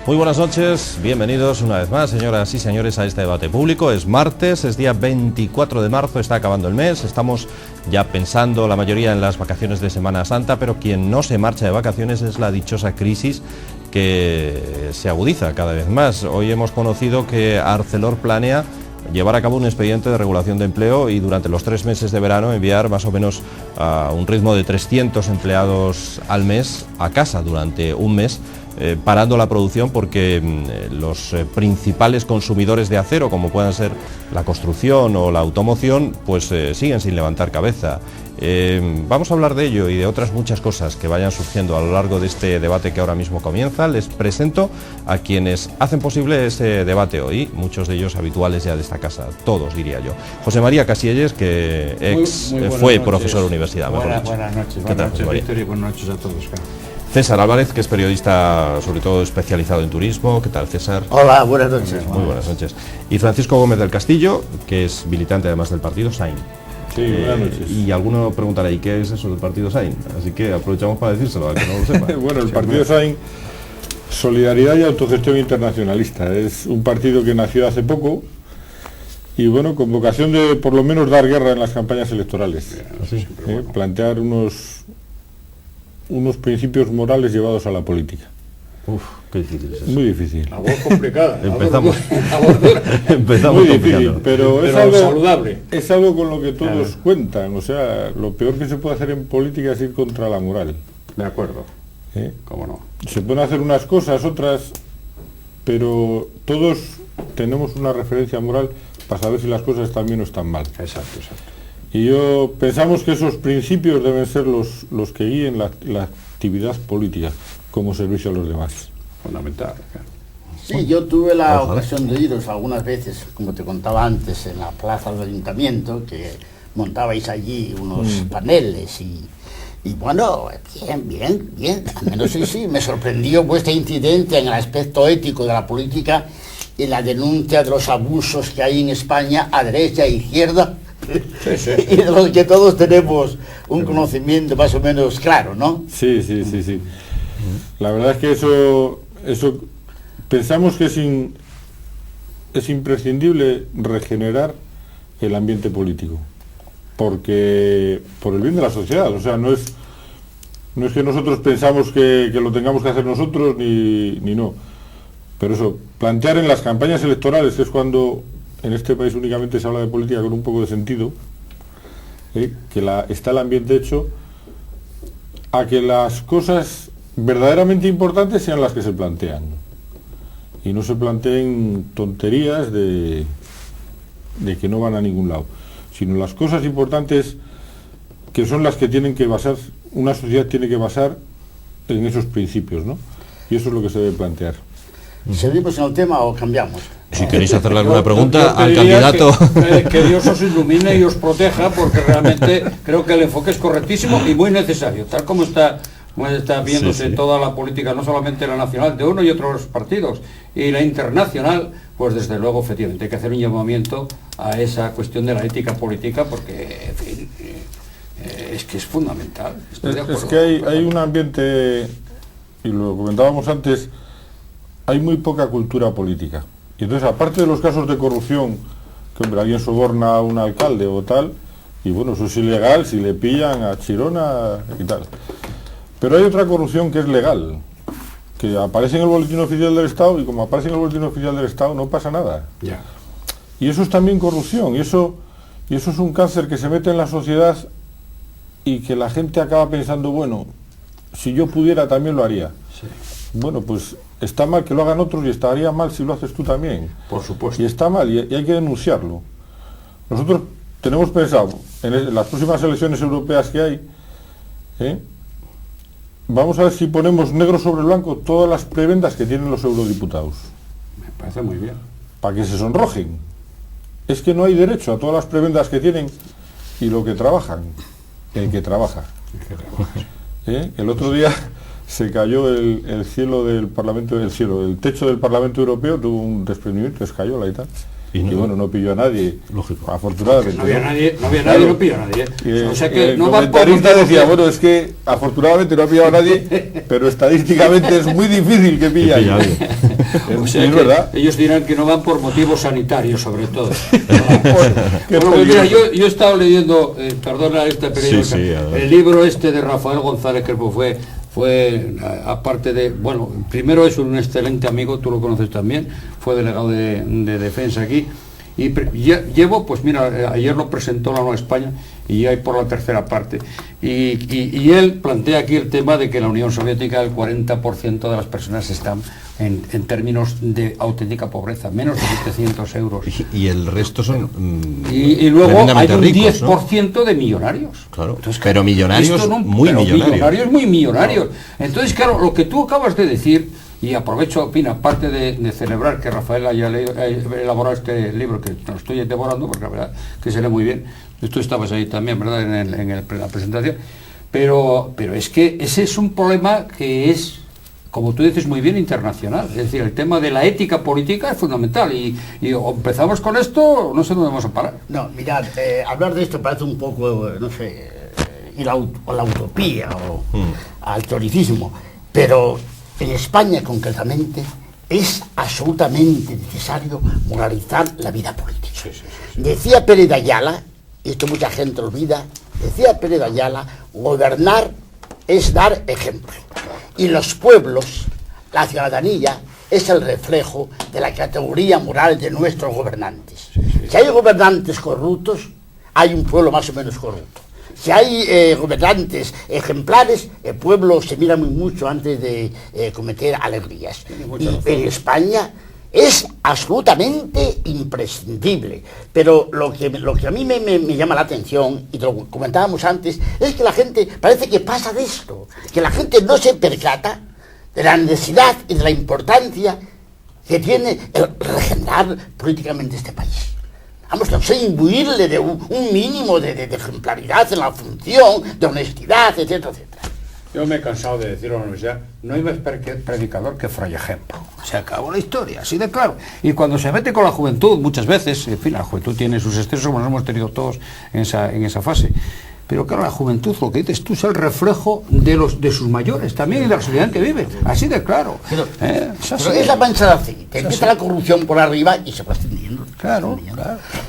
Muy buenas noches, bienvenidos una vez más, señoras y señores, a este debate público. Es martes, es día 24 de marzo, está acabando el mes, estamos ya pensando la mayoría en las vacaciones de Semana Santa, pero quien no se marcha de vacaciones es la dichosa crisis que se agudiza cada vez más. Hoy hemos conocido que Arcelor planea llevar a cabo un expediente de regulación de empleo y durante los 3 meses de verano enviar más o menos a un ritmo de 300 empleados al mes a casa durante un mes, parando la producción porque los principales consumidores de acero, como puedan ser la construcción o la automoción, pues siguen sin levantar cabeza. Vamos a hablar de ello y de otras muchas cosas que vayan surgiendo a lo largo de este debate que ahora mismo comienza. Les presento a quienes hacen posible este debate hoy, muchos de ellos habituales ya de esta casa, todos diría yo. José María Casielles, que fue profesor de universidad. Buenas noches, Víctor, y buenas noches a todos. César Álvarez, que es periodista sobre todo especializado en turismo. ¿Qué tal, César? Hola, buenas noches. Muy buenas noches. Y Francisco Gómez del Castillo, que es militante además del partido SAIN. Sí, buenas noches. Y alguno preguntará, ¿y qué es eso del partido SAIN? Así que aprovechamos para decírselo, a que no lo sepa. Bueno, el partido SAIN, Solidaridad y Autogestión Internacionalista, es un partido que nació hace poco y bueno, con vocación de por lo menos dar guerra en las campañas electorales. ¿Sí? Plantear unos principios morales llevados a la política. Uf, qué difícil es eso. Muy difícil. La voz complicada. Empezamos Muy difícil, pero es algo saludable. Es algo con lo que todos cuentan. O sea, lo peor que se puede hacer en política es ir contra la moral. De acuerdo. ¿Cómo no? Se pueden hacer unas cosas, otras, pero todos tenemos una referencia moral para saber si las cosas están bien o están mal. Exacto. Y pensamos que esos principios deben ser los que guíen la actividad política como servicio a los demás. Fundamental. Claro. Sí, yo tuve la ocasión de iros algunas veces, como te contaba antes, en la plaza del ayuntamiento, que montabais allí unos paneles y bueno, bien. Al menos sí, me sorprendió vuestra incidencia en el aspecto ético de la política y la denuncia de los abusos que hay en España a derecha e izquierda. Sí. Y de los que todos tenemos un conocimiento más o menos claro, ¿no? Sí. La verdad es que eso pensamos que es imprescindible regenerar el ambiente político, porque por el bien de la sociedad. O sea, no es que nosotros pensamos que lo tengamos que hacer nosotros ni no, pero eso, plantear en las campañas electorales, que es cuando en este país únicamente se habla de política con un poco de sentido, que está el ambiente hecho a que las cosas verdaderamente importantes sean las que se plantean y no se planteen tonterías de que no van a ningún lado, sino las cosas importantes que son las que tienen que basar, una sociedad tiene que basar en esos principios, ¿no? Y eso es lo que se debe plantear. ¿Seguimos en el tema o cambiamos? Si queréis hacerle alguna pregunta al candidato. Que Dios os ilumine y os proteja, porque realmente creo que el enfoque es correctísimo y muy necesario, tal como está viéndose toda la política, no solamente la nacional de uno y otros partidos, y la internacional, pues desde luego, efectivamente, hay que hacer un llamamiento a esa cuestión de la ética política, porque, en fin, es que es fundamental. Estoy de acuerdo. Es que hay un ambiente, y lo comentábamos antes, hay muy poca cultura política. Y entonces, aparte de los casos de corrupción, que hombre, alguien soborna a un alcalde o tal, y bueno, eso es ilegal si le pillan a Chirona y tal. Pero hay otra corrupción que es legal, que aparece en el Boletín Oficial del Estado, y como aparece en el Boletín Oficial del Estado no pasa nada. Ya. Y eso es también corrupción, y eso es un cáncer que se mete en la sociedad y que la gente acaba pensando, bueno, si yo pudiera también lo haría. Sí. Bueno, pues está mal que lo hagan otros y estaría mal si lo haces tú también. Por supuesto. Y está mal y hay que denunciarlo. Nosotros tenemos pensado, en las próximas elecciones europeas que hay, vamos a ver si ponemos negro sobre blanco todas las prebendas que tienen los eurodiputados. Me parece muy bien. Para que se sonrojen. Es que no hay derecho a todas las prebendas que tienen y lo que trabajan, el que trabaja. El otro día se cayó el cielo del Parlamento, el techo del Parlamento Europeo tuvo un desprendimiento, escayola y tal. y bueno, no pilló a nadie, lógico, afortunadamente. No había nadie, Claro. no pilló a nadie. O sea que el no van por comentarista motivos decía, de- bueno, es que afortunadamente no ha pillado a nadie, pero estadísticamente es muy difícil que pille a pilla a alguien. O sea Es que verdad. ellos dirán que no van por motivos sanitarios, sobre todo. Qué Bueno, pues mira, peligroso. yo he estado leyendo, perdona esta periódica, Sí, adelante. el libro este de Rafael González, que fue aparte de, bueno, primero es un excelente amigo, tú lo conoces también, fue delegado de defensa aquí, y llevo, pues mira, ayer lo presentó la Nueva España y ya hay por la tercera parte, y él plantea aquí el tema de que en la Unión Soviética el 40% de las personas están en términos de auténtica pobreza, menos de 700 euros. Y el resto son Y luego hay tremendamente un ricos, ¿no? 10% de millonarios. Claro, pero millonarios, esto muy pero millonarios. muy millonarios. Entonces, claro, lo que tú acabas de decir, y aprovecho, Pina, aparte de celebrar que Rafael haya elaborado este libro, que lo estoy devorando, porque la verdad que se lee muy bien. Tú estabas ahí también, ¿verdad?, en la presentación. Pero es que ese es un problema que es, como tú dices muy bien, internacional. Es decir, el tema de la ética política es fundamental y o empezamos con esto, no sé dónde vamos a parar. No, mirad, hablar de esto parece un poco, no sé, ir a la utopía o al teoricismo, pero en España concretamente es absolutamente necesario moralizar la vida política. Decía Pérez de Ayala, y esto mucha gente olvida, decía Pérez de Ayala, gobernar es dar ejemplo. Y los pueblos, la ciudadanía, es el reflejo de la categoría moral de nuestros gobernantes. Si hay gobernantes corruptos, hay un pueblo más o menos corrupto. Si hay gobernantes ejemplares, el pueblo se mira muy mucho antes de cometer alegrías. Y en España es absolutamente imprescindible. Pero lo que a mí me llama la atención, y lo comentábamos antes, es que la gente parece que pasa de esto, que la gente no se percata de la necesidad y de la importancia que tiene el regenerar políticamente este país. Vamos, no sé, imbuirle de un mínimo de ejemplaridad en la función, de honestidad, etcétera, etcétera. Yo me he cansado de decirlo en la universidad, no hay más predicador que fray ejemplo. Se acabó la historia, así de claro. Y cuando se mete con la juventud, muchas veces, en fin, la juventud tiene sus excesos, como los hemos tenido todos en esa fase. Pero claro, la juventud, lo que dices tú, es el reflejo de sus mayores también y de la sociedad en que vive. Así de claro. Pero así. es la mancha de aceite. Empieza la corrupción por arriba y se va extendiendo. Claro.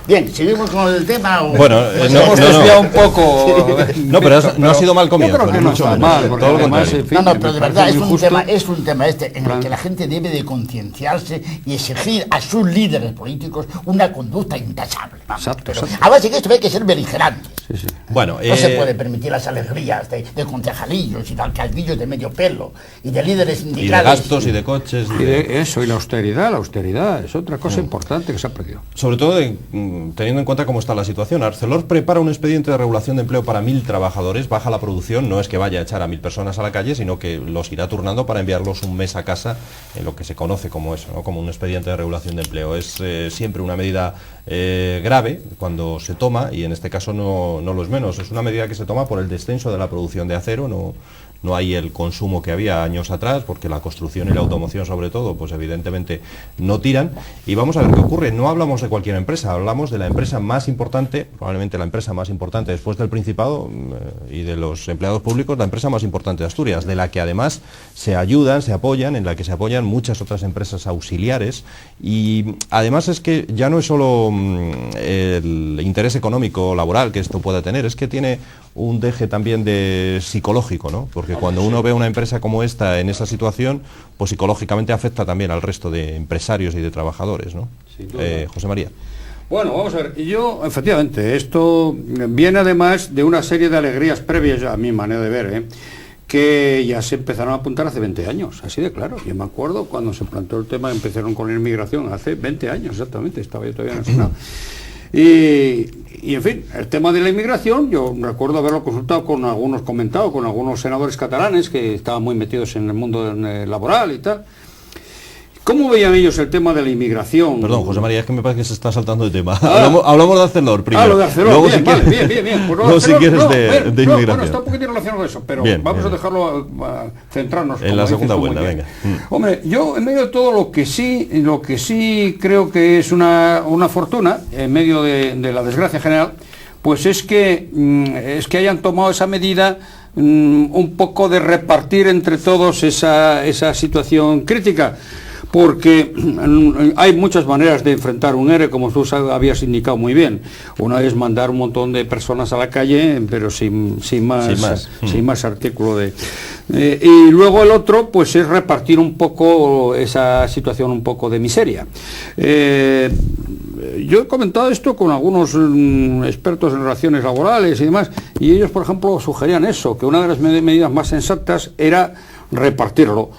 Bien, seguimos con el tema. Bueno, Nos hemos desviado un poco. No, pero no ha sido mal Yo comienzo, creo que ni no mucho está menos. mal, porque Todo lo además, contrario. en fin, No, me pero de parece verdad muy justo. es un tema en el que la gente debe de concienciarse y exigir a sus líderes políticos una conducta intachable. Vamos. Exacto, Pero exacto. ahora sí que esto hay que ser beligerantes. Sí, sí. Bueno, No se puede permitir las alegrías de concejalillos y de alcaldillos de medio pelo y de líderes y de sindicales. gastos y de coches. Y de eso, y la austeridad es otra cosa importante que se ha perdido. Sobre todo teniendo en cuenta cómo está la situación. Arcelor prepara un expediente de regulación de empleo para 1.000 trabajadores, baja la producción, no es que vaya a echar a 1.000 personas a la calle, sino que los irá turnando para enviarlos un mes a casa, en lo que se conoce como eso, ¿no?, como un expediente de regulación de empleo. Es siempre una medida grave cuando se toma, y en este caso no lo es menos. Es una medida que se toma por el descenso de la producción de acero, no hay el consumo que había años atrás, porque la construcción y la automoción sobre todo, pues evidentemente no tiran. Y vamos a ver qué ocurre. No hablamos de cualquier empresa, hablamos de la empresa más importante, probablemente la empresa más importante después del Principado y de los empleados públicos, la empresa más importante de Asturias, de la que además se ayudan, se apoyan, en la que se apoyan muchas otras empresas auxiliares. Y además es que ya no es solo el interés económico o laboral que esto pueda tener, es que tiene un deje también de psicológico, ¿no? Porque cuando uno ve una empresa como esta en esa situación, pues psicológicamente afecta también al resto de empresarios y de trabajadores, ¿no? José María. Bueno, vamos a ver. Yo, efectivamente, esto viene además de una serie de alegrías previas, a mi manera de ver, que ya se empezaron a apuntar hace 20 años, así de claro. Yo me acuerdo cuando se planteó el tema, empezaron con la inmigración, hace 20 años exactamente, estaba yo todavía en el Senado. Y en fin, el tema de la inmigración, yo recuerdo haberlo comentado con algunos senadores catalanes que estaban muy metidos en el mundo laboral y tal. ¿Cómo veían ellos el tema de la inmigración? Perdón, José María, es que me parece que se está saltando de tema. Hablamos de Arcelor primero. Lo de Arcelor, luego, bien, si vale, quieres, bien. Pues luego, si quieres, de inmigración. Bueno, está un poquitín relacionado con eso, pero bien, vamos a dejarlo, a centrarnos. En la segunda vuelta, venga. Hombre, yo en medio de todo lo que sí creo que es una fortuna, en medio de la desgracia general, pues es que hayan tomado esa medida un poco de repartir entre todos esa situación crítica, porque hay muchas maneras de enfrentar un ERE, como tú habías indicado muy bien. Una es mandar un montón de personas a la calle, pero sin más artículo de... y luego el otro, pues es repartir un poco esa situación un poco de miseria. Yo he comentado esto con algunos expertos en relaciones laborales y demás, y ellos, por ejemplo, sugerían eso, que una de las medidas más sensatas era repartirlo.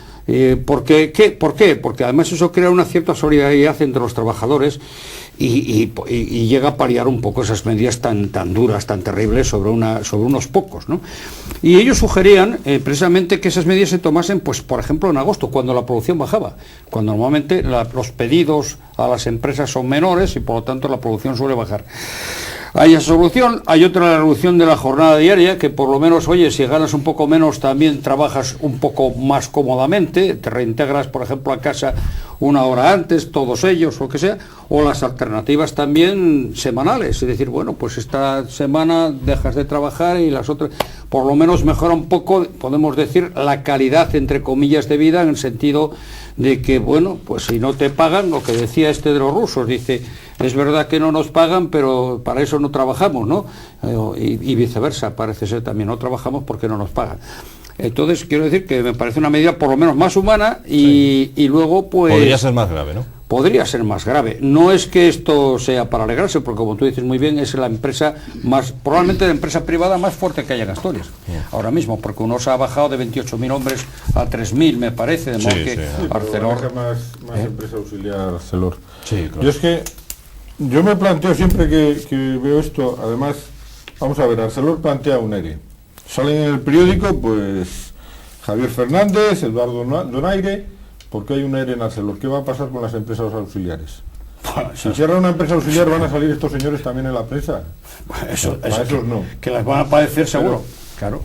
¿Por qué? Porque además eso crea una cierta solidaridad entre los trabajadores y llega a paliar un poco esas medidas tan duras, tan terribles sobre unos pocos, ¿no? Y ellos sugerían precisamente que esas medidas se tomasen, pues por ejemplo en agosto, cuando la producción bajaba, cuando normalmente los pedidos a las empresas son menores y por lo tanto la producción suele bajar. Hay esa solución, hay otra, la reducción de la jornada diaria, que por lo menos, oye, si ganas un poco menos también trabajas un poco más cómodamente, te reintegras, por ejemplo, a casa una hora antes, todos ellos, o lo que sea, o las alternativas también semanales, es decir, bueno, pues esta semana dejas de trabajar y las otras, por lo menos mejora un poco, podemos decir, la calidad, entre comillas, de vida, en el sentido de que, bueno, pues si no te pagan, lo que decía este de los rusos, dice, es verdad que no nos pagan, pero para eso no trabajamos, ¿no? Y viceversa, parece ser también, no trabajamos porque no nos pagan. Entonces, quiero decir que me parece una medida por lo menos más humana y luego, pues... Podría ser más grave, ¿no? Podría ser más grave. No es que esto sea para alegrarse, porque como tú dices muy bien, es la empresa más, probablemente la empresa privada más fuerte que haya en Asturias, ahora mismo, porque uno se ha bajado de 28.000 hombres a 3.000, me parece, de modo que Arcelor... Más empresa auxiliar Arcelor. Sí, claro. Yo es que, yo me planteo siempre que veo esto, además, vamos a ver, Arcelor plantea un ERE. Salen en el periódico, pues, Javier Fernández, Eduardo Donaire... ¿Por qué hay un ERE en Arcelor? ¿Qué va a pasar con las empresas auxiliares? Si cierra una empresa auxiliar, ¿van a salir estos señores también en la prensa? Eso no. Que las van a padecer seguro. Claro.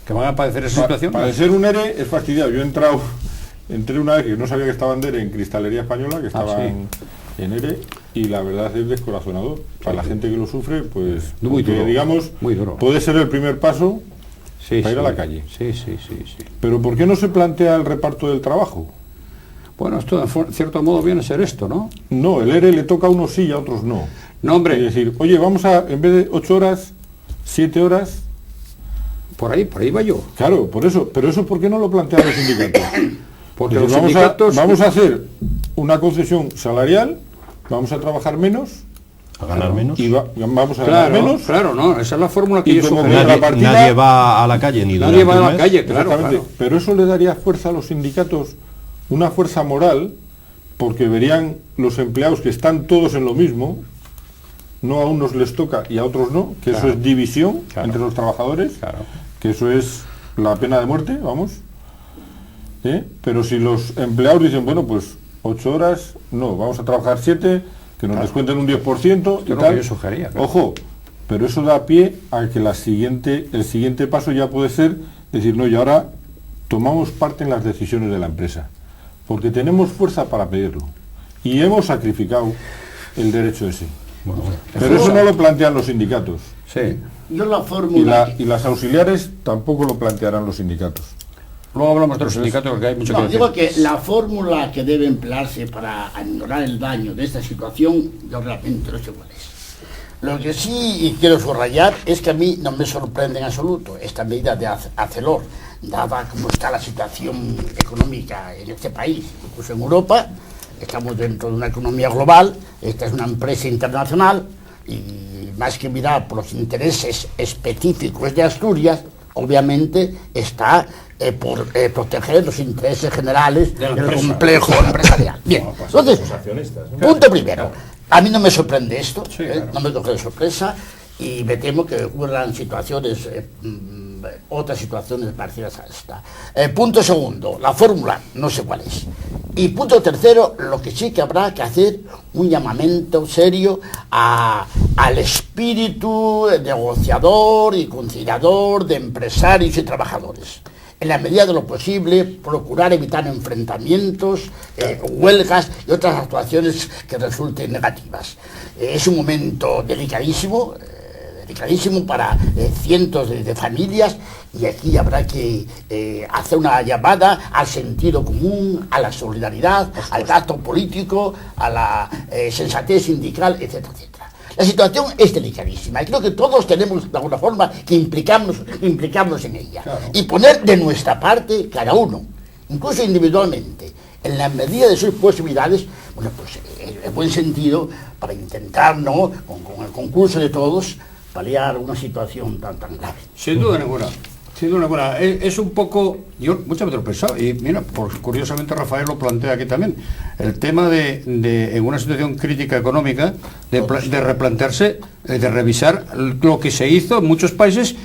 Que van a padecer esa situación. Padecer un ERE es fastidiado. Yo entré una vez que no sabía que estaba en ERE en Cristalería Española, que estaba en ERE, y la verdad es descorazonador. Para la gente que lo sufre, pues, muy duro, digamos, muy duro. Puede ser el primer paso para ir a la calle. Sí. Pero ¿por qué no se plantea el reparto del trabajo? Bueno, esto en cierto modo viene a ser esto, ¿no? No, el ERE le toca a unos sí y a otros no. No, hombre. Es decir, oye, vamos a, en vez de 8 horas, 7 horas... Por ahí va yo. Claro, por eso. Pero eso, ¿por qué no lo plantean los sindicatos? Porque los sindicatos... Vamos a hacer una concesión salarial, vamos a trabajar menos... ¿A ganar menos? Y vamos a ganar menos. Claro, no, esa es la fórmula que yo sugería. Nadie va a la calle ni nadie va a la calle, claro. Pero eso le daría fuerza a los sindicatos, una fuerza moral, porque verían los empleados que están todos en lo mismo, no a unos les toca y a otros no, que eso es división entre los trabajadores, que eso es la pena de muerte, vamos. Pero si los empleados dicen, bueno, pues 8 horas, no, vamos a trabajar 7, que nos descuenten un 10% y tal. Yo sugería, Ojo, pero eso da pie a que el siguiente paso ya puede ser decir, no, y ahora tomamos parte en las decisiones de la empresa, porque tenemos fuerza para pedirlo y hemos sacrificado el derecho ese. Bueno, pero eso no lo plantean los sindicatos. Sí. Yo la fórmula y las auxiliares tampoco lo plantearán los sindicatos. Luego hablamos de los sindicatos porque hay mucho que decir. Digo que la fórmula que debe emplearse para aminorar el daño de esta situación, yo realmente no sé cuál es. Lo que sí quiero subrayar es que a mí no me sorprende en absoluto esta medida de Arcelor, dada como está la situación económica en este país, incluso en Europa. Estamos dentro de una economía global, esta es una empresa internacional y más que mirar por los intereses específicos de Asturias, obviamente está por proteger los intereses generales del complejo empresarial. Bien, entonces, punto primero, a mí no me sorprende esto, no me coge de sorpresa y me temo que ocurran situaciones otras situaciones parecidas a esta. Punto segundo, la fórmula, no sé cuál es. Y punto tercero, lo que sí que habrá que hacer un llamamiento serio al espíritu negociador y conciliador de empresarios y trabajadores. En la medida de lo posible, procurar evitar enfrentamientos, huelgas y otras actuaciones que resulten negativas. Es un momento delicadísimo para cientos de familias, y aquí habrá que hacer una llamada al sentido común, a la solidaridad, al tacto político, a la sensatez sindical, etcétera, etcétera. La situación es delicadísima y creo que todos tenemos de alguna forma que implicarnos en ella, claro, y poner de nuestra parte cada uno, incluso individualmente, en la medida de sus posibilidades, bueno, pues en buen sentido, para intentar, ¿no?, con el concurso de todos, paliar una situación tan grave. Sin duda ninguna. Sin duda ninguna. Es un poco, yo muchas veces lo he pensado, y mira, pues curiosamente Rafael lo plantea aquí también, el tema de en una situación crítica económica, de replantearse, de revisar lo que se hizo en muchos países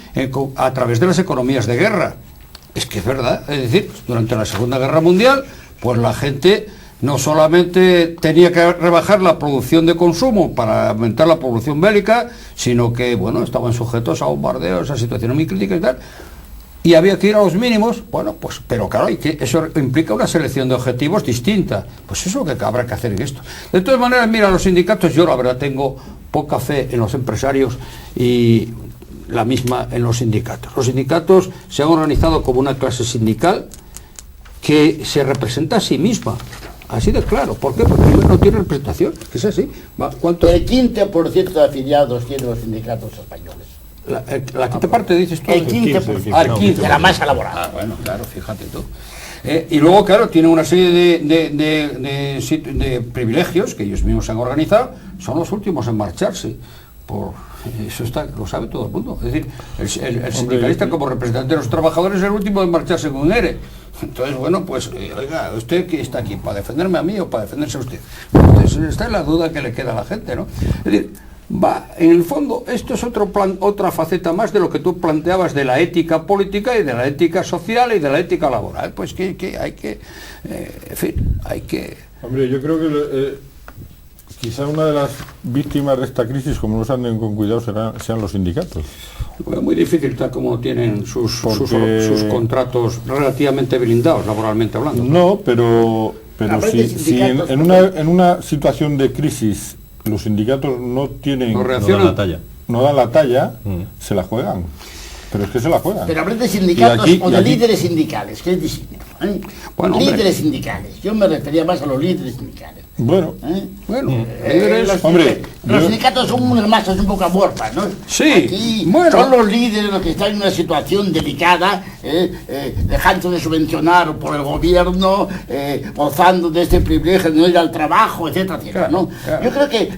a través de las economías de guerra. Es que es verdad, es decir, durante la Segunda Guerra Mundial, pues la gente no solamente tenía que rebajar la producción de consumo para aumentar la producción bélica, sino que, bueno, estaban sujetos a bombardeos, a situaciones muy críticas y tal, y había que ir a los mínimos. Bueno, pues, pero claro, eso implica una selección de objetivos distinta. Pues eso es lo que habrá que hacer en esto. De todas maneras, mira, los sindicatos, yo la verdad tengo poca fe en los empresarios y la misma en los sindicatos. Los sindicatos se han organizado como una clase sindical que se representa a sí misma. Así de claro. ¿Por qué? Porque no tiene representación. Es así. ¿Cuánto? El 15% de afiliados tienen los sindicatos españoles. La quinta parte, dices tú. El 15%. El 15%, de la masa laboral. Ah, bueno, claro, fíjate tú. Y luego, claro, tienen una serie de privilegios que ellos mismos han organizado. Son los últimos en marcharse. Eso lo sabe todo el mundo. Es decir, el sindicalista como representante de los trabajadores es el último en marcharse con un ERE. Entonces, bueno, pues, oiga, ¿usted qué está aquí? ¿Para defenderme a mí o para defenderse a usted? Entonces, esta es la duda que le queda a la gente, ¿no? Es decir, en el fondo, esto es otra faceta más de lo que tú planteabas de la ética política y de la ética social y de la ética laboral. Pues que hay que, en fin, hay que... Hombre, yo creo que quizá una de las víctimas de esta crisis, como no se anden con cuidado, sean los sindicatos. Bueno, muy difícil, tal como tienen sus contratos relativamente blindados, laboralmente hablando. No, pero si en una situación de crisis los sindicatos no dan la talla, se la juegan. Pero es que se la juegan. Pero hablé de sindicatos o de líderes sindicales, que es distinto. Bueno, líderes sindicales. Yo me refería más a los líderes sindicales. Bueno, los sindicatos son unas masas un poco amorfas, ¿no? Sí, aquí son los líderes los que están en una situación delicada, dejando de subvencionar por el gobierno, gozando de este privilegio de no ir al trabajo, etcétera, etcétera, ¿no? Claro. Yo creo que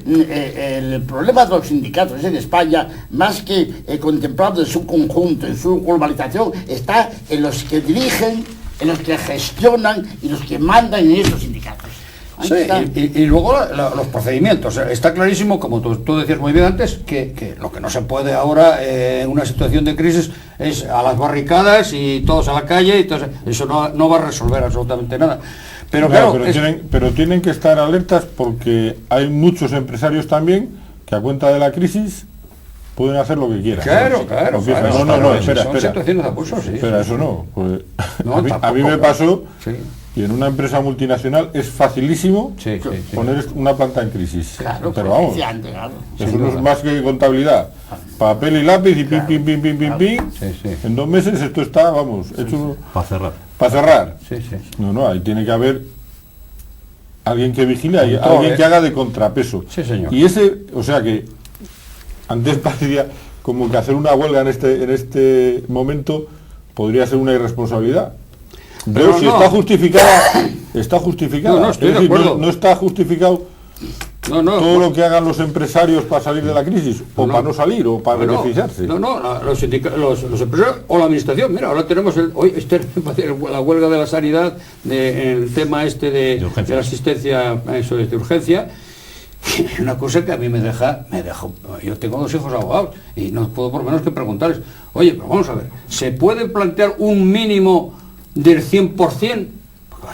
el problema de los sindicatos en España, más que contemplado en su conjunto, en su globalización, está en los que dirigen, en los que gestionan y los que mandan en esos sindicatos. Sí, y luego los procedimientos. Está clarísimo, como tú decías muy bien antes, que lo que no se puede ahora en una situación de crisis es a las barricadas y todos a la calle, y eso no va a resolver absolutamente nada. Pero claro, pero tienen que estar alertas, porque hay muchos empresarios también que a cuenta de la crisis pueden hacer lo que quieran. Claro. Espera. Son situaciones de abuso, sí. Espera, eso no. Pues, a mí me pasó... Sí. Y en una empresa multinacional es facilísimo poner una planta en crisis. Claro, pero vamos, eso no es más que contabilidad. Papel y lápiz y pim. En 2 meses esto está, hecho para cerrar. No, ahí tiene que haber alguien que vigile, alguien que haga de contrapeso. Sí, señor. Y o sea que antes parecía como que hacer una huelga en este momento podría ser una irresponsabilidad. Pero si está justificada. No, estoy de acuerdo. No está justificado todo lo que hagan los empresarios para salir de la crisis, o para no salir, o para beneficiarse. Los empresarios o la administración. Mira, ahora tenemos la huelga de la sanidad, el tema de la asistencia, eso es de urgencia, Una cosa que a mí me dejó, yo tengo 2 hijos abogados y no puedo por menos que preguntarles, oye, pero vamos a ver, ¿se puede plantear un mínimo del 100%?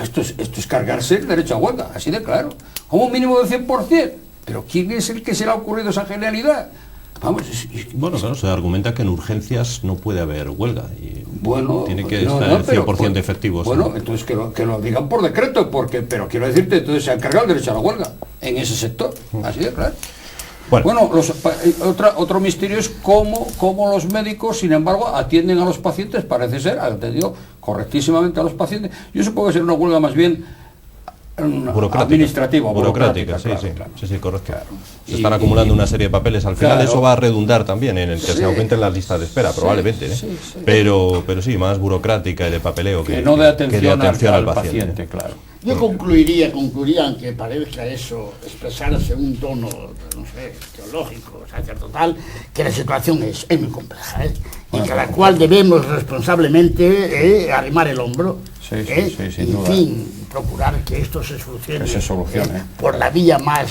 Esto es cargarse el derecho a huelga, así de claro. ¿Cómo un mínimo del 100%? ¿Pero quién es el que se le ha ocurrido esa genialidad? Vamos, bueno, claro, se argumenta que en urgencias no puede haber huelga y bueno, tiene que estar el 100% de efectivos. Bueno, entonces que lo digan por decreto, pero quiero decirte, entonces se ha cargado el derecho a la huelga en ese sector, así de claro. Bueno, otro misterio es cómo los médicos, sin embargo, atienden a los pacientes, parece ser, han atendido correctísimamente a los pacientes. Yo supongo que será una huelga más bien administrativa, burocrática, claro, sí, claro. Sí, correcto. Claro. Se están acumulando una serie de papeles. Al final claro, eso va a redundar también en el que se aumenten las listas de espera, probablemente. Sí. Pero sí, más burocrática y de papeleo que no de atención, al paciente, claro. Yo concluiría, aunque parezca eso, expresarse en un tono, no sé, teológico, sacerdotal, que la situación es muy compleja, y cada cual debemos responsablemente arrimar el hombro, sin en duda. fin, procurar que esto se solucione, por la vía más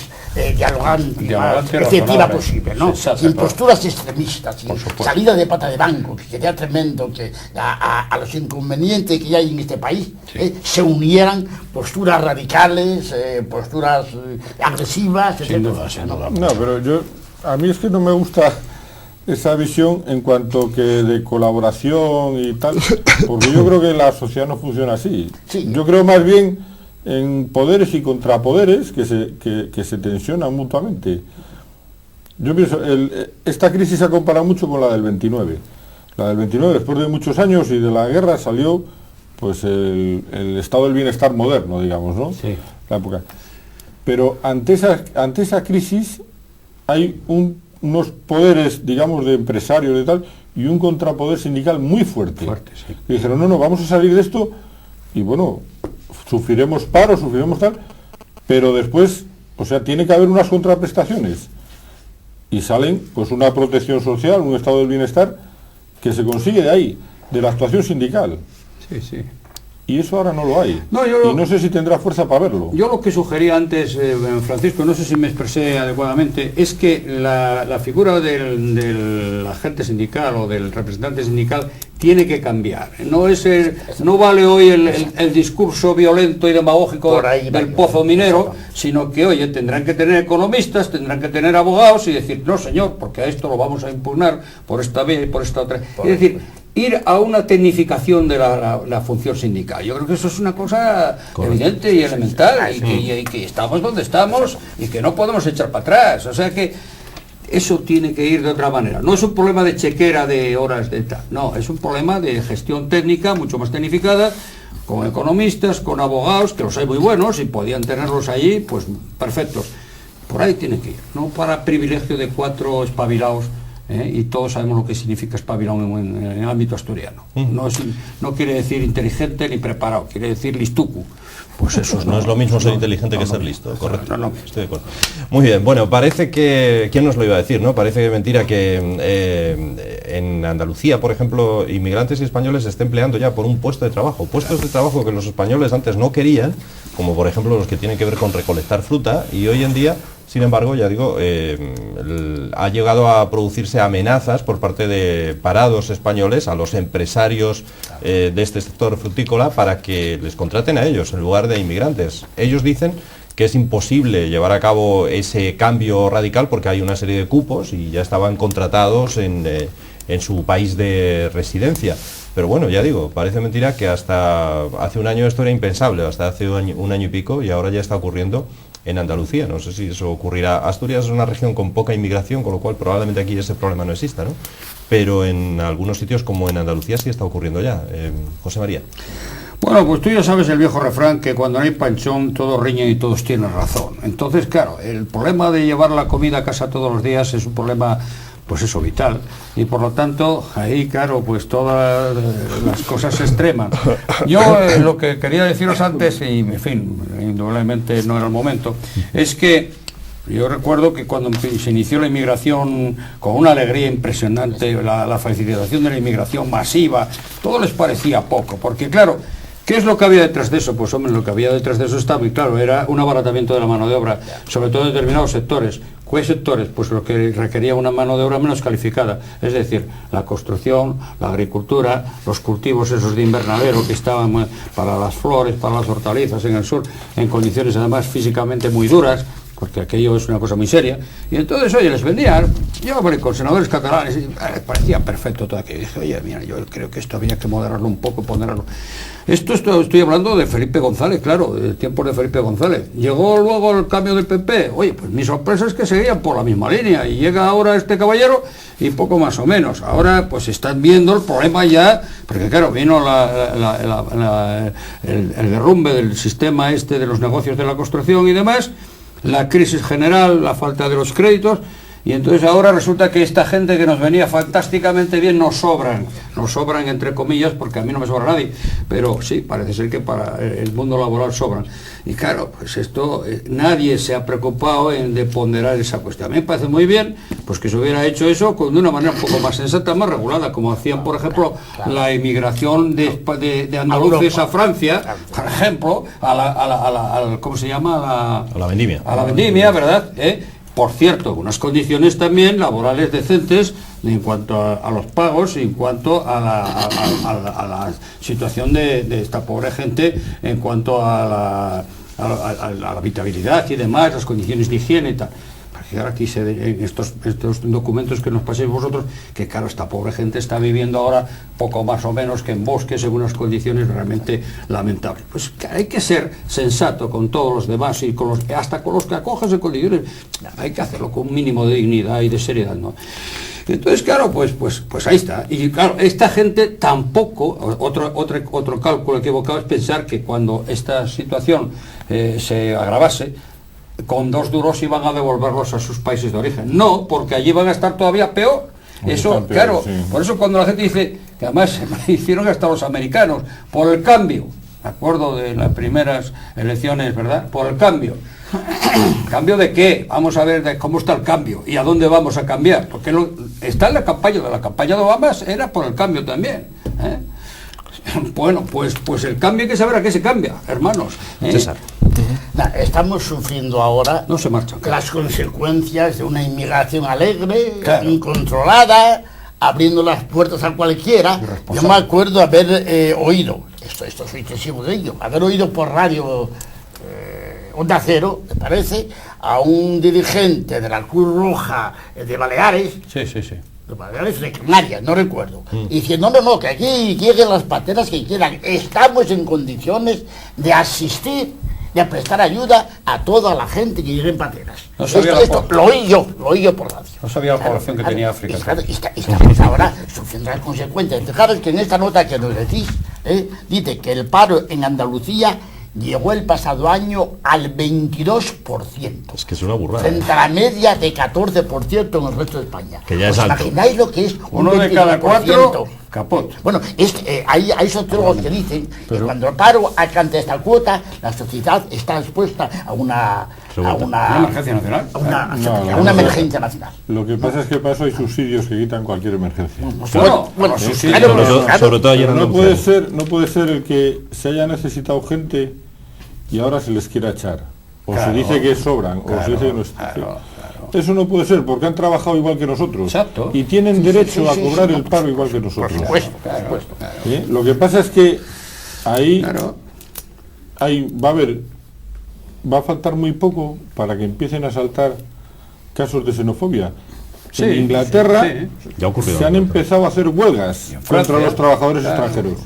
dialogante y más efectiva posible, ¿no? Sin posturas extremistas, sin salida de pata de banco, que sería tremendo que a los inconvenientes que hay en este país se unieran posturas radicales, posturas agresivas, sin duda. No, pero a mí es que no me gusta esa visión en cuanto que de colaboración y tal, porque yo creo que la sociedad no funciona así. Sí. Yo creo más bien en poderes y contrapoderes que se tensionan mutuamente. Yo pienso, esta crisis se ha comparado mucho con la del 29. La del 29, después de muchos años y de la guerra, salió pues el estado del bienestar moderno, digamos, ¿no? Sí. La época. Pero ante esa crisis hay unos poderes, digamos, de empresarios y tal, y un contrapoder sindical muy fuerte. Sí. Y dijeron, no, vamos a salir de esto, y bueno, sufriremos paro, sufriremos tal, pero después, o sea, tiene que haber unas contraprestaciones. Y salen, pues, una protección social, un estado del bienestar, que se consigue de ahí, de la actuación sindical. Sí. Y eso ahora no lo hay. Y no sé si tendrá fuerza para verlo. Yo lo que sugería antes, Francisco, no sé si me expresé adecuadamente, es que la figura del agente sindical o del representante sindical tiene que cambiar. No vale hoy el discurso violento y demagógico del pozo minero, sino que, oye, tendrán que tener economistas, tendrán que tener abogados y decir, no señor, porque a esto lo vamos a impugnar por esta vía y por esta otra. Es decir, ir a una tecnificación de la función sindical. Yo creo que eso es una cosa evidente y elemental, y que estamos donde estamos y que no podemos echar para atrás. O sea que eso tiene que ir de otra manera. No es un problema de chequera de horas de tal, no, es un problema de gestión técnica mucho más tecnificada, con economistas, con abogados, que los hay muy buenos y podían tenerlos allí, pues perfectos. Por ahí tiene que ir, no para privilegio de 4 espabilados. Y todos sabemos lo que significa espabilado en el ámbito asturiano. No quiere decir inteligente ni preparado, quiere decir listucu. Pues eso no es lo mismo ser inteligente que ser listo, correcto. No. Estoy de acuerdo. Muy bien, bueno, parece que, ¿quién nos lo iba a decir, no? Parece que es mentira que en Andalucía, por ejemplo, inmigrantes y españoles se estén peleando ya por un puesto de trabajo. Puestos de trabajo que los españoles antes no querían, como por ejemplo los que tienen que ver con recolectar fruta, y hoy en día, sin embargo, ya digo, ha llegado a producirse amenazas por parte de parados españoles a los empresarios de este sector frutícola para que les contraten a ellos en lugar de inmigrantes. Ellos dicen que es imposible llevar a cabo ese cambio radical porque hay una serie de cupos y ya estaban contratados en su país de residencia. Pero bueno, ya digo, parece mentira que hasta hace un año esto era impensable, hasta hace un año y pico, y ahora ya está ocurriendo en Andalucía. No sé si eso ocurrirá. Asturias es una región con poca inmigración, con lo cual probablemente aquí ese problema no exista, ¿no? Pero en algunos sitios como en Andalucía sí está ocurriendo ya. José María. Bueno, pues tú ya sabes el viejo refrán que cuando no hay panchón todos riñen y todos tienen razón. Entonces, claro, el problema de llevar la comida a casa todos los días es un problema, pues eso, vital, y por lo tanto ahí, claro, pues todas las cosas se extreman. Yo lo que quería deciros antes, y en fin, indudablemente no era el momento, es que yo recuerdo que cuando se inició la inmigración con una alegría impresionante, la facilitación de la inmigración masiva, todo les parecía poco, porque claro, ¿Qué es lo que había detrás de eso? Pues hombre, lo que había detrás de eso está muy claro, era un abaratamiento de la mano de obra, sobre todo en determinados sectores. ¿Cuáles sectores? Pues lo que requería una mano de obra menos calificada, es decir, la construcción, la agricultura, los cultivos esos de invernadero que estaban para las flores, para las hortalizas en el sur, en condiciones además físicamente muy duras, porque aquello es una cosa muy seria, y entonces, oye, les vendían, yo hablé con senadores catalanes, y parecía perfecto todo aquello, y dije, oye, mira, yo creo que esto había que moderarlo un poco, ponderarlo. Esto estoy hablando de Felipe González, claro, del tiempo de Felipe González. Llegó luego el cambio del PP, oye, pues mi sorpresa es que seguían por la misma línea, y llega ahora este caballero, y poco más o menos. Ahora, pues están viendo el problema ya, porque claro, vino el derrumbe del sistema este de los negocios de la construcción y demás, la crisis general, la falta de los créditos, y entonces ahora resulta que esta gente que nos venía fantásticamente bien nos sobran entre comillas, porque a mí no me sobra nadie, pero sí, parece ser que para el mundo laboral sobran. Y claro, pues esto, nadie se ha preocupado de ponderar esa cuestión. A mí me parece muy bien pues que se hubiera hecho eso de una manera un poco más sensata, más regulada, como hacían, por ejemplo, la emigración de andaluces a Francia, por ejemplo, ¿cómo se llama? A la vendimia. A la vendimia, ¿verdad? Por cierto, unas condiciones también laborales decentes en cuanto a los pagos y en cuanto a la situación de esta pobre gente, en cuanto a la habitabilidad y demás, las condiciones de higiene y tal. Porque ahora aquí en estos documentos que nos paséis vosotros, que claro, esta pobre gente está viviendo ahora poco más o menos que en bosques en unas condiciones realmente lamentables. Pues hay que ser sensato con todos los demás y hasta con los que acoges en condiciones, hay que hacerlo con un mínimo de dignidad y de seriedad, ¿no? Entonces, claro, pues ahí está. Y claro, esta gente tampoco, otro cálculo equivocado es pensar que cuando esta situación se agravase, con 2 duros iban a devolverlos a sus países de origen. No, porque allí van a estar todavía peor. Eso, claro, sí. Por eso cuando la gente dice, que además se hicieron hasta los americanos, por el cambio, me acuerdo de las primeras elecciones, ¿verdad? Por el cambio. ¿Cambio de qué? Vamos a ver de cómo está el cambio y a dónde vamos a cambiar. Porque está en la campaña de Obama, era por el cambio también, ¿eh? Bueno, pues el cambio hay que saber a qué se cambia, hermanos, ¿eh? César. Estamos sufriendo ahora no se marcha, claro, las consecuencias de una inmigración alegre, claro, incontrolada, abriendo las puertas a cualquiera. Yo me acuerdo haber oído, esto soy testigo de ello, haber oído por radio Onda Cero, me parece, a un dirigente de la Cruz Roja de Baleares, de Baleares, de Canarias, no recuerdo, diciendo, no, que aquí lleguen las pateras que quieran, estamos en condiciones de asistir, de prestar ayuda a toda la gente que llegue en pateras. No sabía esto lo oí yo por radio. No sabía la población que tenía África. Estamos ahora sufriendo las consecuencias. Fijaros que en esta nota que nos decís, dice que el paro en Andalucía llegó el pasado año al 22%. Es que es una burrada. Frente a la media de 14% en el resto de España. Que ya es alto. ¿Imagináis lo que es? Uno de cada 4, capot. Bueno, hay sociólogos que dicen que cuando el paro alcanza esta cuota, la sociedad está expuesta a una emergencia nacional. A una emergencia nacional. Lo que pasa es que para eso hay subsidios que quitan cualquier emergencia. Sobre todo ayer no puede ser el que se haya necesitado gente y ahora se les quiera echar, o se dice que sobran, o se dice que no está. Eso no puede ser, porque han trabajado igual que nosotros. Exacto. Y tienen derecho a cobrar el paro igual que nosotros. Por supuesto. Lo que pasa es que ahí va a faltar muy poco para que empiecen a saltar casos de xenofobia. En Inglaterra ya ocurrió, se han empezado a hacer huelgas contra los trabajadores extranjeros.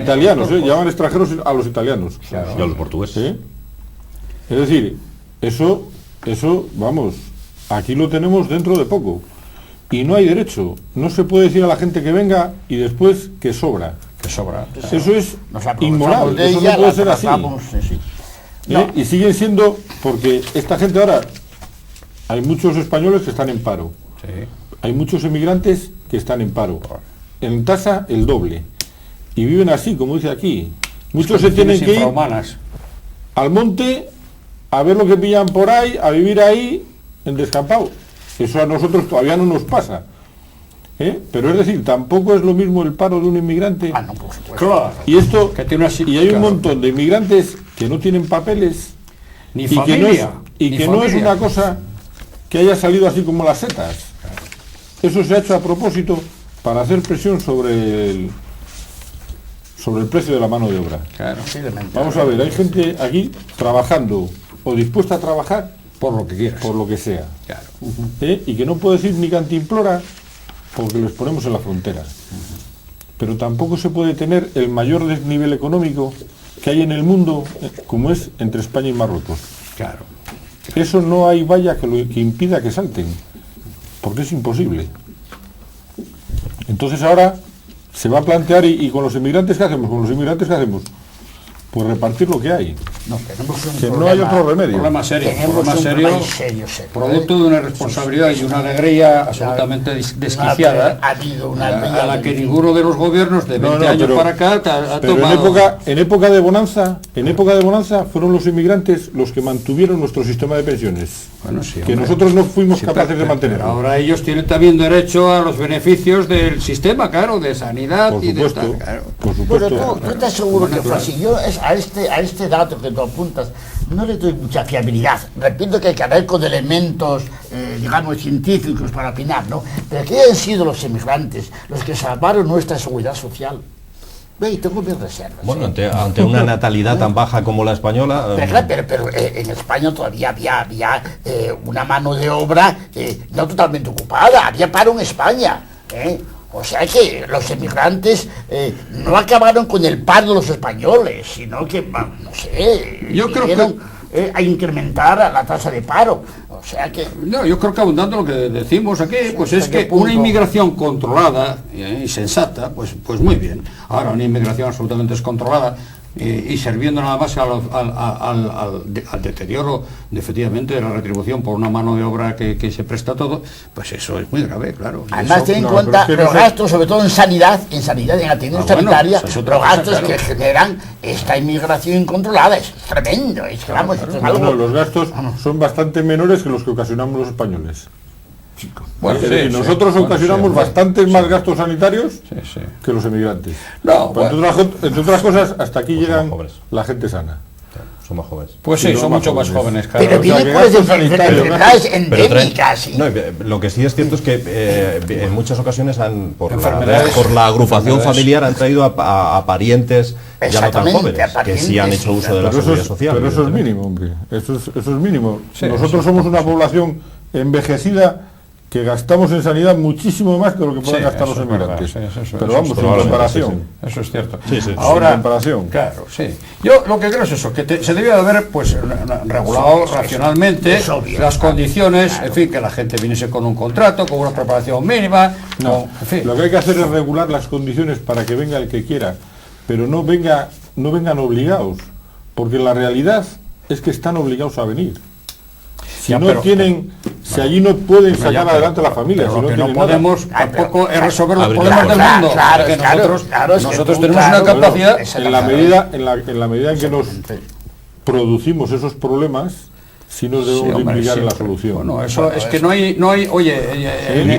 Italianos, llaman extranjeros a los italianos. Y a los portugueses. Es decir, eso, vamos, aquí lo tenemos dentro de poco. Y no hay derecho. No se puede decir a la gente que venga y después que sobra. Eso es inmoral. Eso no puede ser así. Y siguen siendo, porque esta gente ahora, hay muchos españoles que están en paro. Hay muchos emigrantes que están en paro. En tasa el doble. Y viven así, como dice aquí. Muchos se tienen que ir al monte a ver lo que pillan por ahí, a vivir ahí en descampado. Eso a nosotros todavía no nos pasa. Pero es decir, tampoco es lo mismo el paro de un inmigrante. Ah, no, por supuesto. Claro. Y esto, Que tiene una, y hay un claro. montón de inmigrantes que no tienen papeles Ni y familia. que no es una cosa que haya salido así como las setas. Eso se ha hecho a propósito para hacer presión sobre el precio de la mano de obra. Claro. Vamos a ver, hay gente aquí trabajando o dispuesta a trabajar Por lo que quieras. por lo que sea. Claro. Y que no puede decir ni cantimplora porque les ponemos en la frontera. Pero tampoco se puede tener el mayor desnivel económico que hay en el mundo, como es entre España y Marruecos. Claro. Eso no hay valla que impida que salten, porque es imposible. Entonces ahora se va a plantear, y con los inmigrantes, ¿qué hacemos? Con los inmigrantes, ¿qué hacemos? Pues repartir lo que hay. No, tenemos un Que no problema, hay otro remedio. Problema serio. Tenemos Problema un serio. problema serio, Producto de una responsabilidad y una alegría absolutamente desquiciada, Ha habido una a la que ninguno de los gobiernos de 20 No, años pero- para acá ha Pero tomado. en época de bonanza fueron los inmigrantes los que mantuvieron nuestro sistema de pensiones, Bueno, sí, que hombre. nosotros no fuimos Sí, capaces de pero mantenerlo. ahora ellos tienen también derecho a los beneficios del sistema, claro, de sanidad Por y de supuesto, tal, claro. por Pero supuesto. tú estás seguro que fue así. Yo a este dato que tú apuntas no le doy mucha fiabilidad. Repito que hay que hablar con elementos, digamos, científicos para opinar, ¿no? Pero que hayan sido los inmigrantes los que salvaron nuestra seguridad social. Ve, y tengo mis reservas. Bueno, ante una natalidad tan baja como la española... Pero, claro, pero, en España todavía había una mano de obra no totalmente ocupada, había paro en España. O sea que los emigrantes no acabaron con el paro de los españoles, sino que, no sé, Yo creo vinieron, a incrementar la tasa de paro. O sea que... No, yo creo que abundando lo que decimos aquí, pues es ¿hasta qué que una punto? inmigración controlada y sensata, pues muy bien. Ahora, una inmigración absolutamente descontrolada y sirviendo nada más al deterioro efectivamente de la retribución por una mano de obra que se presta a todo, pues eso es muy grave, claro. Y Además, eso- ten en no, cuenta pero es que los no sé- gastos, sobre todo en sanidad, en atención Ah, bueno, sanitaria, esa es otra los cosa, gastos claro. que generan esta inmigración incontrolada. Es tremendo, es que vamos, esto es No, algo... no, los gastos son bastante menores que los que ocasionamos los españoles. Bueno, Es sí, decir, sí. nosotros Bueno, ocasionamos sí, bastantes más gastos sanitarios Sí, sí. que los emigrantes. No, Pero entre otras cosas, hasta aquí Pues llegan somos jóvenes. la gente sana. Son más jóvenes. Pues Sí, sí, los son más mucho más jóvenes. jóvenes, claro. Pero O sea, viene que por gastos sanitarios, enfermedades Pero endémicas, sí. no, lo que sí es cierto es que en muchas ocasiones por Enfermedades. la agrupación Enfermedades. familiar han traído a parientes ya no tan Exactamente, jóvenes, a que parientes, sí han hecho uso de la Pero seguridad social. pero eso es evidentemente. mínimo, hombre. Eso es mínimo. Sí, Nosotros eso somos una población envejecida que gastamos en sanidad muchísimo más que lo que pueden Sí, gastar eso los es verdad, emigrantes. sí, eso Pero es vamos, en probablemente, comparación. sí, Eso es cierto. Sí, sí. Ahora, En comparación. claro, sí. Yo lo que creo es eso, que se debía de haber pues regulado racionalmente es obvio, las claro, condiciones, claro. en fin, que la gente viniese con un contrato, con una preparación mínima, No, con- en fin. lo que hay que hacer es regular las condiciones para que venga el que quiera, pero no vengan obligados, porque la realidad es que están obligados a venir. Si Ya, no pero- tienen, si allí no pueden Ya, sacar pero- adelante la familia, pero si lo no que no tienen nada. podemos Ay, pero- tampoco es resolver los Abrir problemas la del puerta. mundo. Claro, porque claro, nosotros, claro, es que nosotros tú, tenemos claro, una capacidad. bueno, En la medida en que nos producimos esos problemas, sí nos debemos Sí, de hombre, implicar en la siempre. solución. Bueno, eso es que no hay, oye,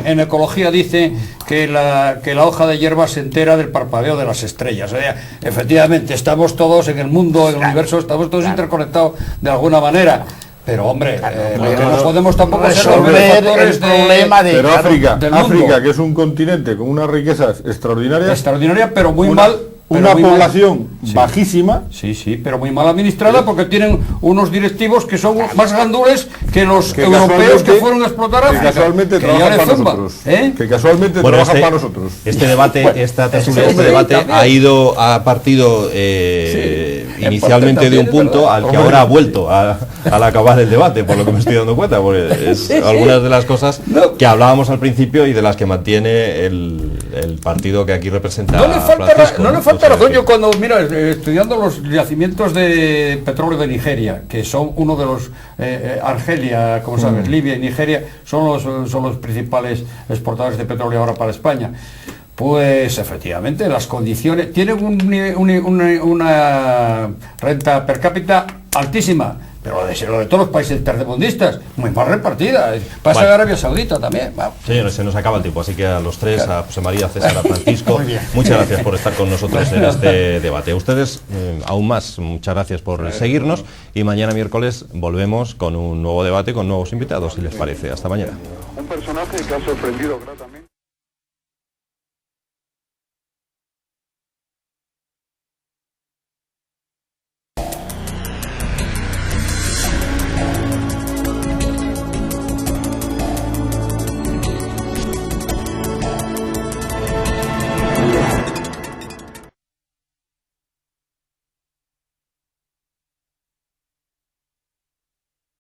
en ecología dice que la hoja de hierba se entera del parpadeo de las estrellas. O sea, efectivamente, estamos todos en el mundo, en el universo, estamos todos interconectados de alguna manera. Pero hombre, no podemos tampoco ser los resolver el benefactores problema de... Pero claro, África, del mundo. África, que es un continente con unas riquezas extraordinarias, extraordinaria, pero muy una, mal. pero una muy mal. población Sí. bajísima, Sí, sí, pero muy mal administrada porque tienen unos directivos que son más gandules que los que europeos que casualmente- fueron a explotar que África. casualmente Que ya trabajan les para zumba, nosotros. ¿eh? Que casualmente Bueno, trabajan para nosotros. Este debate, esta tertulia, este hombre, debate también. ha partido inicialmente parte de un también, punto ¿verdad? al que ahora ha vuelto al acabar el debate, por lo que me estoy dando cuenta, porque es algunas de las cosas que hablábamos al principio y de las que mantiene el partido que aquí representa. No le falta, Francisco, no le O falta sea, razón. que- Yo cuando, mira, estudiando los yacimientos de petróleo de Nigeria, que son uno de los, Argelia, como sabes, Libia y Nigeria, son los principales exportadores de petróleo ahora para España. Pues efectivamente, las condiciones, tienen una renta per cápita altísima, pero lo de todos los países tercermundistas, muy mal repartida. Pasa en Arabia Saudita también. Señores, se nos acaba el tiempo, así que a los tres, a José María, César, a Francisco, muchas gracias por estar con nosotros en este debate. A ustedes, aún más, muchas gracias por seguirnos, y mañana miércoles volvemos con un nuevo debate, con nuevos invitados, si les parece. Hasta mañana. Un personaje que ha sorprendido gratamente.